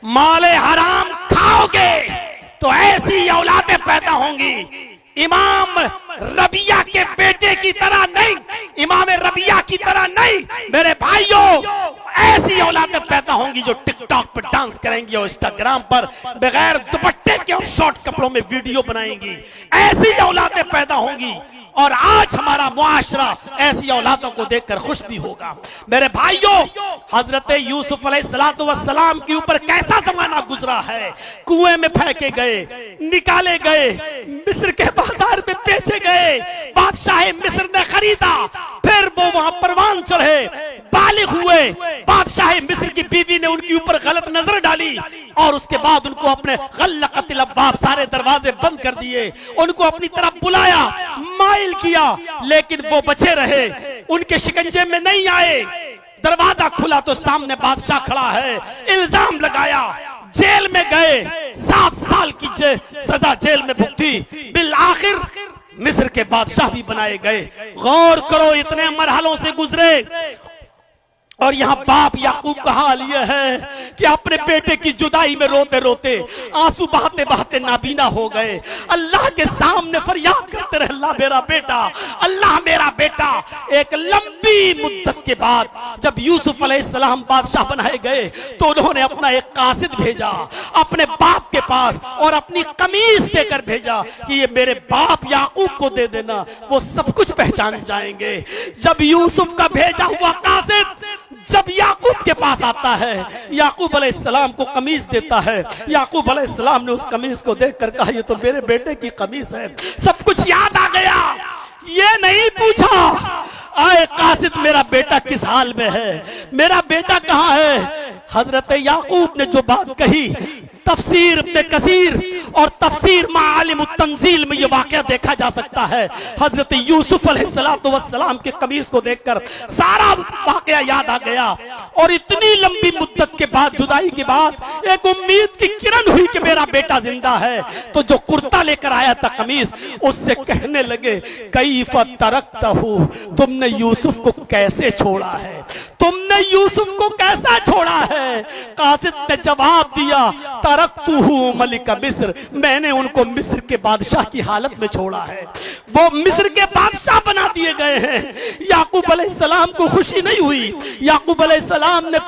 माले हराम खाओगे तो ऐसी औलादें पैदा होंगी। इमाम रबिया के बेटे की तरह नहीं, इमाम रबिया की तरह नहीं मेरे भाइयों, ऐसी औलादें पैदा होंगी जो टिकटॉक पर डांस करेंगी और इंस्टाग्राम पर बगैर दुपट्टे के और शॉर्ट कपड़ों में वीडियो बनाएंगी। ऐसी औलादें पैदा होंगी और आज हमारा मुआशरा ऐसी औलादों को देखकर खुश भी होगा। मेरे भाइयों, हजरत यूसुफ अलैहिस्सलाम के ऊपर कैसा जमाना गुजरा है। कुएं में फेंके गए, निकाले गए, मिस्र के बाजार में बेचे गए, बादशाह मिस्र ने खरीदा, फिर वो वहां परवान चढ़े, बालिग हुए, बादशाह मिस्र की बीवी ने उनके ऊपर गलत नजर डाली और उसके बाद उनको अपने गल्लक़तिल अब्वाब, सारे दरवाजे बंद कर दिए, उनको अपनी तरफ बुलाया, माइल किया, लेकिन वो बचे रहे, उनके शिकंजे में नहीं आए। दरवाजा खुला तो सामने बादशाह खड़ा है, इल्जाम लगाया, जेल में गए, 7 साल की सजा जेल में भुगती, बिल आखिर मिस्र के बादशाह भी बनाए गए। गौर करो, इतने मरहलों से गुजरे और यहाँ बाप याकूब का हाल यह है कि अपने बेटे की जुदाई में रोते रोते, आंसू बहाते बहाते नाबीना हो गए। अल्लाह के सामने फरियाद करते रहे, अल्लाह मेरा बेटा, अल्लाह मेरा बेटा। एक लंबी मुद्दत के बाद जब यूसुफ अलैहिस्सलाम बादशाह बनाए गए तो उन्होंने अपना एक कासिद भेजा अपने बाप के पास और अपनी कमीज देकर भेजा कि ये मेरे बाप याकूब को दे देना, वो सब कुछ पहचान जाएंगे। जब यूसुफ का भेजा हुआ कासिद जब याकूब के पास आता है, याकूब अलैहिस्सलाम को कमीज देता है, याकूब अलैहिस्सलाम ने उस कमीज को देखकर कहा ये तो मेरे बेटे की कमीज है। सब कुछ याद आ गया, ये नहीं पूछा आए कासिद मेरा बेटा किस हाल में है, मेरा बेटा कहाँ है। हजरत याकूब ने जो बात कही, तफसीर इब्न कसीर और तफसीर मालिम तंजील में ये वाकया देखा जा सकता है। हजरत यूसुफ अलैहिस्सलाम के कमीज को देखकर सारा वाकया याद आ गया और इतनी लंबी मुद्दत के बाद, जुदाई के बाद एक उम्मीद की किरण हुई कि मेरा बेटा जिंदा है। तो जो कुर्ता लेकर आया था कमीज, उससे कहने लगे कैफ तरकतहु, तुमने यूसुफ को कैसे छोड़ा है, तुमने यूसुफ को कैसा छोड़ा है। कासिद ने जवाब दिया तरकतुहु मलिक मिस्र, मैंने उनको मिस्र के बादशाह की हालत में छोड़ा है, वो मिस्र के बादशाह बना दिए गए हैं। याकूब अलैहिस्सलाम को खुशी नहीं हुई। याकूब अलैहिस्सलाम ने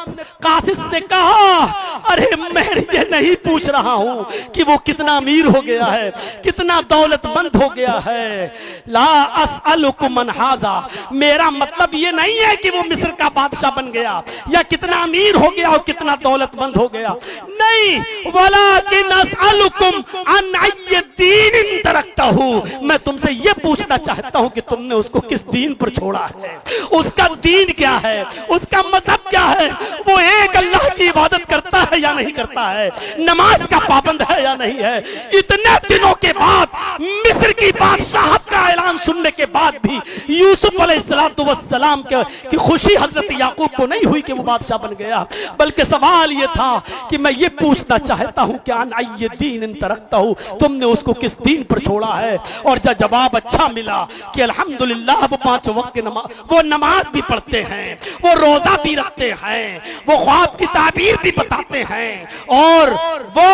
कासिद से कहा अरे मैं ये नहीं पूछ रहा हूं कि वो कितना अमीर हो गया है, कितना दौलतमंद हो गया है। ला असअलुकुम मन हाजा, मेरा मतलब ये नहीं है कि वो मिस्र का बादशाह बन गया या कितना अमीर हो गया और कितना दौलतमंद हो गया, नहीं। वलाकिन असअलुकुम अन अय्य दीन तरकतहु, मैं तुमसे ये पूछना चाहता हूं कि तुमने उसको किस दीन पर छोड़ा है, उसका दीन क्या है, उसका मजहब क्या है, वो एक अल्लाह की इबादत करता है या नहीं करता है, नमाज का पाबंद है या नहीं है। इतने दिनों के बाद, मिस्र की बादशाहत का ऐलान सुनने के बाद भी यूसुफ अलैहिस्सलाम की खुशी हजरत याकूब को नहीं हुई कि वो बादशाह बन गया, बल्कि सवाल ये था कि मैं ये पूछना चाहता हूं कि अन अय्य दीन तरकतहु, तुमने उसको किस दीन पर छोड़ा है। और जब जवाब अच्छा मिला कि अल्हम्दुलिल्लाह वो 5 वक्त की नमाज, वो नमाज भी पढ़ते हैं, वो रोजा भी रखते हैं, वो ख्वाब की ताबीर भी बताते हैं और वो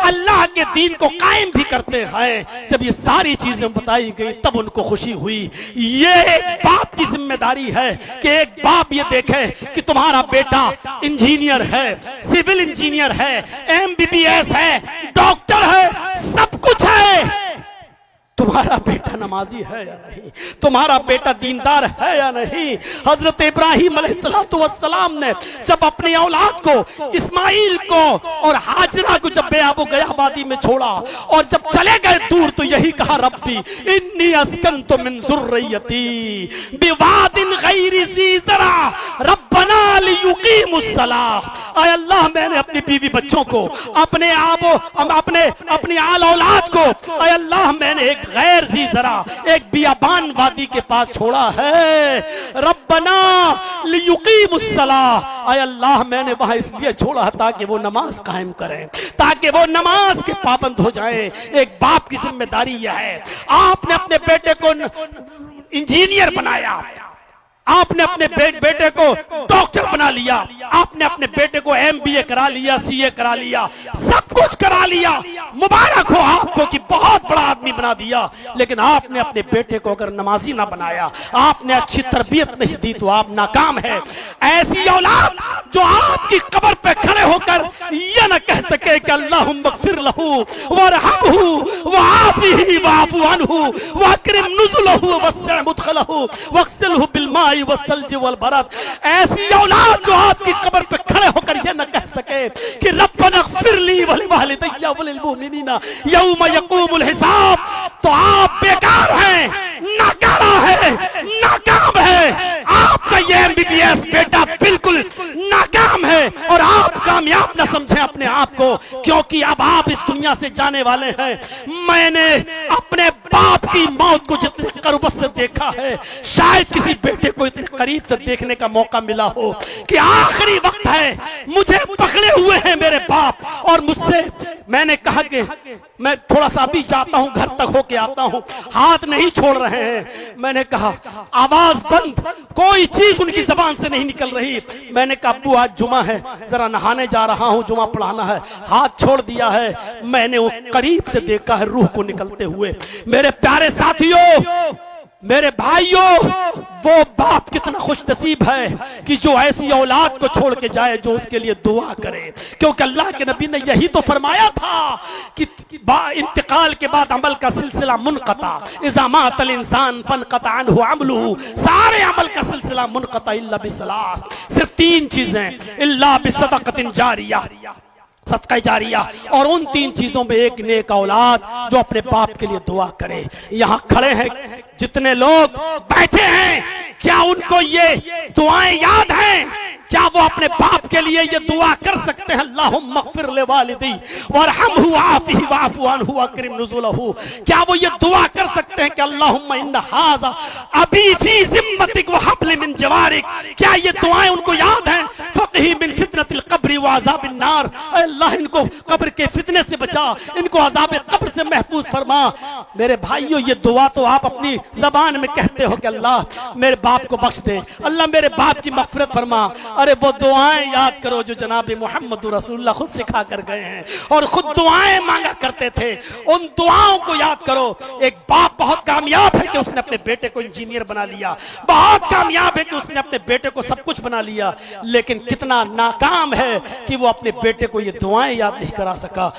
अल्लाह के दीन को कायम भी करते हैं, जब ये सारी चीजें बताई गई तब उनको खुशी हुई। ये एक बाप की जिम्मेदारी है कि एक बाप ये देखे कि तुम्हारा बेटा इंजीनियर है, सिविल इंजीनियर है, MBBS है, डॉक्टर है, सब कुछ है, तुम्हारा बेटा नमाजी है या नहीं, तुम्हारा बेटा दीनदार है या नहीं। हजरत इब्राहिम अलैहिस्सलाम ने जब अपनी औलाद को, इस्माइल को और हाजरा को जब बेआबो गया वादी में छोड़ा और जब चले गए दूर तो यही कहा रब्बी इन्नी अस्कनतु मिन ज़ुर्रियती बिवादिन गैरि ज़ी ज़रा रब्बना लियुकीमुस्सलाह। आय अल्लाह, मैंने अपनी बीवी बच्चों को, अपने अपनी आल औलाद को, आय अल्लाह मैंने एक गैर ज़ी ज़रा, एक बियाबान वादी के पास छोड़ा है। रब्बना लियुकीमुस्सलाह, आय अल्लाह मैंने वहां इसलिए छोड़ा ताकि वो नमाज कायम करें, ताकि वो नमाज के पाबंद हो जाएं। एक बाप की जिम्मेदारी यह है। आपने अपने बेटे को इंजीनियर बनाया, आपने अपने बेटे को डॉक्टर बना लिया, आपने अपने बेटे को MBA करा लिया, CA करा लिया, सब कुछ करा लिया। मुबारक हो आपको कि बहुत बड़ा आदमी बना दिया। लेकिन आपने अपने बेटे को अगर नमाजी ना बनाया, आपने अच्छी तरबियत नहीं दी, तो आप नाकाम है। ऐसी औलाद जो आपकी कब्र पे खड़े होकर यह न कह सके कि अल्लाहुम्मा ग़फ़िर लहू वरहमहू वआफ़िही वअफ़ू अन्हू वअकरिम नुज़ुलहू ववस्सिअ मुदख़लहू वग़सिलहू बिलमाई वस्सल्जि वलबरद। ऐसी औलाद जो आपकी कब्र पे खड़े होकर यह न कह सके कि रब्बना ग़फ़िर ली वलिवालिदैया वलिलमुमिनीना यौम यक़ूमुल हिसाब, तो आप बेकार हैं, नाकारा है, नाकाम है। आपका ये MBBS बेटा बिल्कुल नाकाम है और आप कामयाब ना समझें अपने आप को, क्योंकि अब आप इस दुनिया से जाने वाले हैं। मैंने अपने बाप की मौत को जितने करीब से देखा है, शायद किसी बेटे को इतने करीब से देखने का मौका मिला हो कि आखिरी वक्त है, मुझे पकड़े हुए हैं मेरे बाप, और मुझसे मैंने कहा कि मैं थोड़ा सा अभी जाता हूं, घर तक होके आता हूं, हाथ नहीं छोड़ रहे हैं। मैंने कहा आवाज बंद, कोई चीज उनकी जबान से नहीं निकल रही। मैंने कहा अब्बू आज जुमा है, जरा नहाने जा रहा हूं, जुमा पढ़ाना है। हाथ छोड़ दिया है। मैंने वो करीब से देखा है रूह को निकलते हुए। मेरे प्यारे साथियों, मेरे भाइयों, वो बाप कितना खुश नसीब है कि जो ऐसी औलाद को छोड़ के जाए जो उसके लिए दुआ करे, क्योंकि अल्लाह के नबी ने यही तो फरमाया था कि इंतकाल के बाद अमल का सिलसिला मुनक़ता, इज़ा मातल इंसान फनक़ता अन्हु अमलुहु, सारे अमल का सिलसिला मुनक़ता इल्ला बिसलास, सिर्फ 3 चीजें, इल्ला बिसदक़तिन जारिया, सदका जारिया, और उन 3 चीजों में एक नेक औलाद जो अपने बाप के लिए दुआ करे। यहाँ खड़े हैं जितने लोग बैठे हैं, क्या उनको ये दुआएं याद हैं? क्या वो अपने बाप के लिए ये दुआ कर सकते हैं? अल्लाहुम्मा ग़फ़िर लिवालिदी वरहमहू वआफ़िही वअफ़ू अन्हु वअकरिम नुज़ुलहू। क्या वो ये दुआ कर सकते हैं कि अल्लाहुम्मा इन्ना हाज़ा अबी फ़ी ज़िम्मतिक व हब्ल मिन जवारिक? क्या ये दुआएं उनको याद हैं? फ़क़ही मिन फ़ितनतिल क़ब्रि व अज़ाबिन नार, अल्लाह इनको कब्र के फितने से बचा, इनको अज़ाब कब्र से महफूज फरमा। मेरे भाइयों, ये दुआ तो आप अपनी जबान में कहते हो कि अल्लाह मेरे बाप को बख्श दे, अल्लाह मेरे बाप की मग़फ़िरत फरमा। अरे वो दुआएं याद करो जो जनाब मोहम्मद रसूलुल्लाह खुद सिखा कर गए हैं और खुद दुआएं मांगा करते थे। उन दुआओं को याद करो। एक बाप बहुत कामयाब है कि उसने अपने बेटे को इंजीनियर बना लिया, बहुत कामयाब है कि उसने अपने बेटे को सब कुछ बना लिया, लेकिन कितना नाकाम है कि वो अपने बेटे को ये दुआएं याद नहीं करा सका।